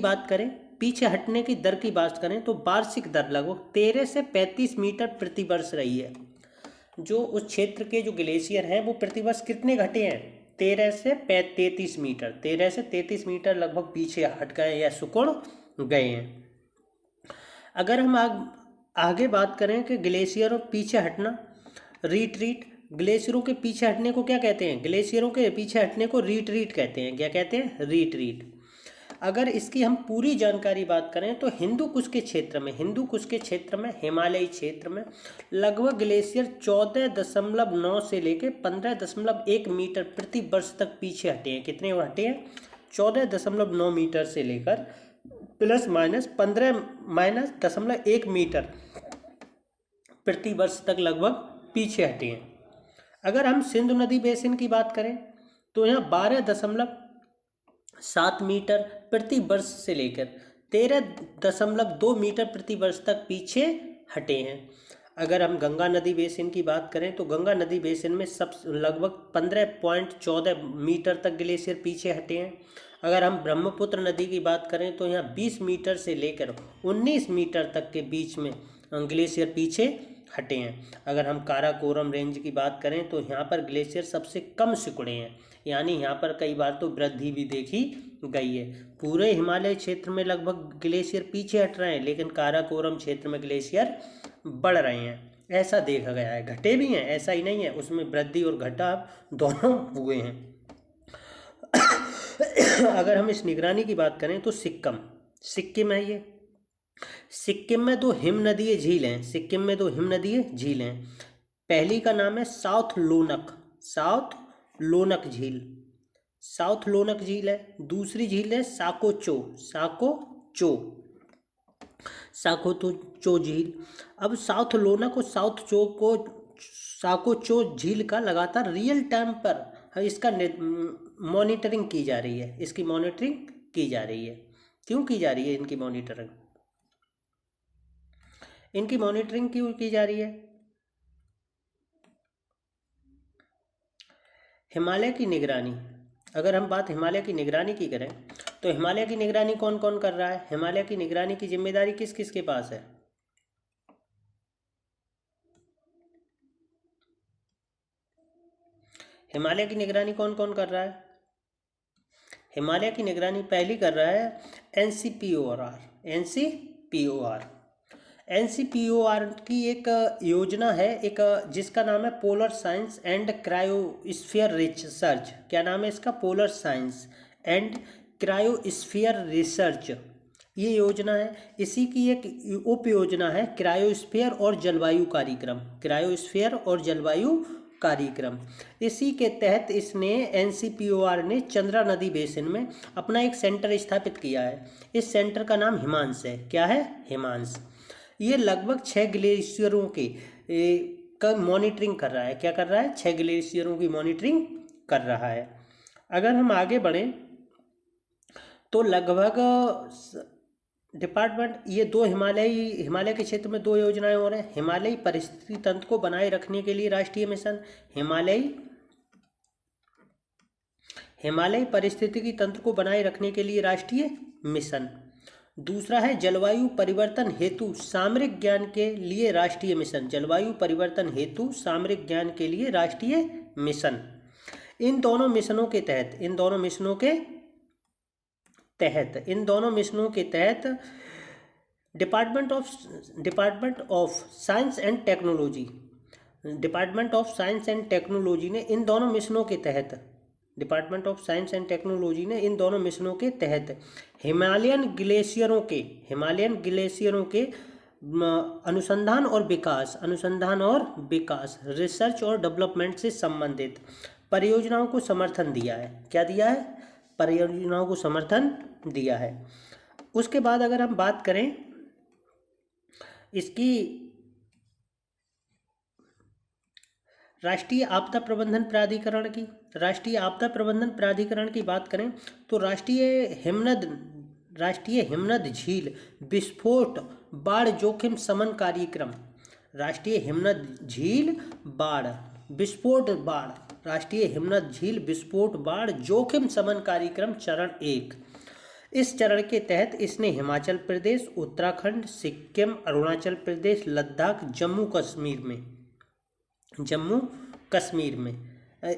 बात करें तो वार्षिक दर लगभग 13 से 35 मीटर प्रति वर्ष रही है। जो उस क्षेत्र के जो ग्लेशियर हैं वो प्रतिवर्ष कितने घटे हैं? 13 से 33 मीटर लगभग पीछे हट गए या सिकुड़ गए हैं। अगर हम आगे बात करें कि ग्लेशियरों पीछे हटना, रिट्रीट, ग्लेशियरों के पीछे हटने को क्या कहते हैं? ग्लेशियरों के पीछे हटने को रिट्रीट कहते हैं। क्या कहते हैं? रिट्रीट। अगर इसकी हम पूरी जानकारी बात करें तो हिंदू कुश के क्षेत्र में हिमालयी क्षेत्र में लगभग ग्लेशियर 14.9 से लेकर 15.1 मीटर प्रति वर्ष तक पीछे हटे हैं। कितने हटे हैं? 14.9 मीटर से लेकर प्लस माइनस 15-1 मीटर प्रति वर्ष तक लगभग पीछे हटे हैं। अगर हम सिंधु नदी बेसिन की बात करें तो यहाँ 12.7 मीटर प्रति वर्ष से लेकर 13.2 मीटर प्रति वर्ष तक पीछे हटे हैं। अगर हम गंगा नदी बेसिन की बात करें तो गंगा नदी बेसिन में सब लगभग 15.14 मीटर तक ग्लेशियर पीछे हटे हैं। अगर हम ब्रह्मपुत्र नदी की बात करें तो यहाँ 20 मीटर से लेकर 19 मीटर तक के बीच में ग्लेशियर पीछे हटे हैं। अगर हम काराकोरम रेंज की बात करें तो यहाँ पर ग्लेशियर सबसे कम सिकुड़े हैं, यानी यहाँ पर कई बार तो वृद्धि भी देखी गई है। पूरे हिमालय क्षेत्र में लगभग ग्लेशियर पीछे हट रहे हैं, लेकिन काराकोरम क्षेत्र में ग्लेशियर बढ़ रहे हैं, ऐसा देखा गया है। घटे भी हैं, ऐसा ही नहीं है, उसमें वृद्धि और घटाव दोनों हुए हैं। अगर हम इस निगरानी की बात करें तो सिक्किम है ये। सिक्किम में 2 हिमनदीय झील हैं। सिक्किम में 2 हिमनदीय झील हैं। पहली का नाम है साउथ लोनक झील। साउथ लोनक झील है। दूसरी झील है साकोचो झील। अब साउथ लोनक और साकोचो झील का लगातार रियल टाइम पर इसका मॉनिटरिंग की जा रही है। इसकी मॉनिटरिंग की जा रही है। क्यों की जा रही है इनकी मॉनिटरिंग? इनकी मॉनिटरिंग क्यों की जा रही है? हिमालय की निगरानी, अगर हम बात हिमालय की निगरानी की करें तो हिमालय की निगरानी कौन कौन कर रहा है? हिमालय की निगरानी की जिम्मेदारी किस किस के पास है? हिमालय की निगरानी कौन कौन कर रहा है? हिमालय की निगरानी पहली कर रहा है एनसीपीओआर की एक योजना है, एक जिसका नाम है polar science and cryosphere research. क्या नाम है इसका? Polar science and cryosphere research, ये योजना है। इसी की एक उप योजना है क्रायोस्फीयर और जलवायु कार्यक्रम। इसी के तहत इसने एनसीपीओआर ने चंद्रा नदी बेसिन में अपना एक सेंटर स्थापित किया है। इस सेंटर का नाम हिमांश है। क्या है? हिमांश। ये लगभग 6 ग्लेशियरों का मॉनिटरिंग कर रहा है। क्या कर रहा है? 6 ग्लेशियरों की मॉनिटरिंग कर रहा है। अगर हम आगे बढ़ें तो लगभग डिपार्टमेंट ये 2 हिमालय के क्षेत्र में 2 योजनाएं और हैं। हिमालयी परिस्थिति तंत्र को बनाए रखने के लिए राष्ट्रीय मिशन, हिमालयी परिस्थितिकी तंत्र को बनाए रखने के लिए राष्ट्रीय मिशन। दूसरा है जलवायु परिवर्तन हेतु सामरिक ज्ञान के लिए राष्ट्रीय मिशन। जलवायु परिवर्तन हेतु सामरिक ज्ञान के लिए राष्ट्रीय मिशन। इन दोनों मिशनों के तहत department of science and technology ने इन दोनों मिशनों के तहत हिमालयन ग्लेशियरों के अनुसंधान और विकास रिसर्च और डेवलपमेंट से संबंधित परियोजनाओं को समर्थन दिया है। क्या दिया है? परियोजनाओं को समर्थन दिया है। उसके बाद अगर हम बात करें इसकी राष्ट्रीय आपदा प्रबंधन प्राधिकरण की बात करें तो राष्ट्रीय हिमनद झील विस्फोट बाढ़ जोखिम शमन कार्यक्रम, राष्ट्रीय हिमनद झील विस्फोट बाढ़ जोखिम शमन कार्यक्रम चरण 1। इस चरण के तहत इसने हिमाचल प्रदेश, उत्तराखंड, सिक्किम, अरुणाचल प्रदेश, लद्दाख, जम्मू कश्मीर में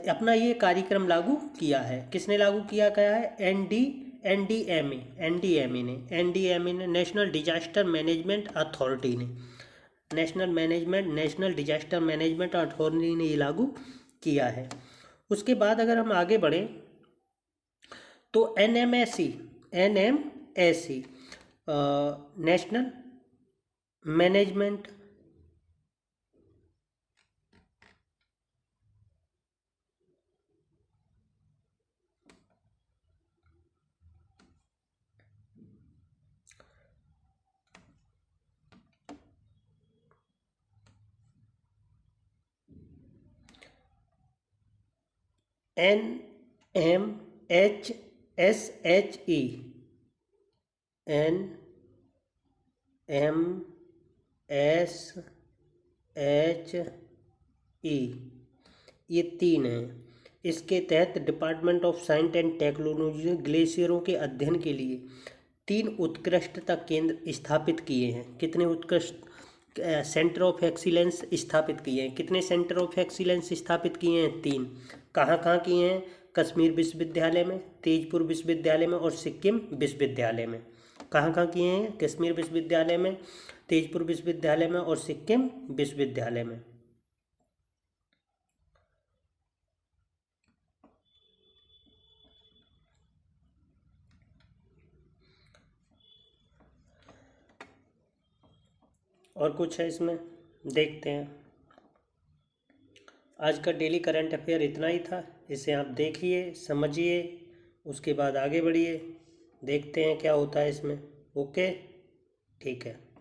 अपना ये कार्यक्रम लागू किया है। किसने लागू किया गया है? एनडीएमए ने, नेशनल डिजास्टर मैनेजमेंट अथॉरिटी ने, नेशनल डिजास्टर मैनेजमेंट अथॉरिटी ने ये लागू किया है। उसके बाद अगर हम आगे बढ़ें तो एनएमएसी नेशनल मैनेजमेंट NMHSHE MSHE, ये 3 हैं। इसके तहत department of science and technology ने ग्लेशियरों के अध्ययन के लिए 3 उत्कृष्टता केंद्र स्थापित किए हैं। कितने उत्कृष्ट सेंटर ऑफ एक्सीलेंस स्थापित किए हैं? कितने सेंटर ऑफ एक्सीलेंस स्थापित किए हैं? 3। कहाँ कहाँ किए हैं? कश्मीर विश्वविद्यालय में, तेजपुर विश्वविद्यालय में और सिक्किम विश्वविद्यालय में। कहाँ कहाँ किए हैं? कश्मीर विश्वविद्यालय में, तेजपुर विश्वविद्यालय में और सिक्किम विश्वविद्यालय में। और कुछ है इसमें? देखते हैं। आज का डेली करंट अफेयर इतना ही था। इसे आप देखिए, समझिए, उसके बाद आगे बढ़िए। देखते हैं क्या होता है इसमें। ओके, ठीक है।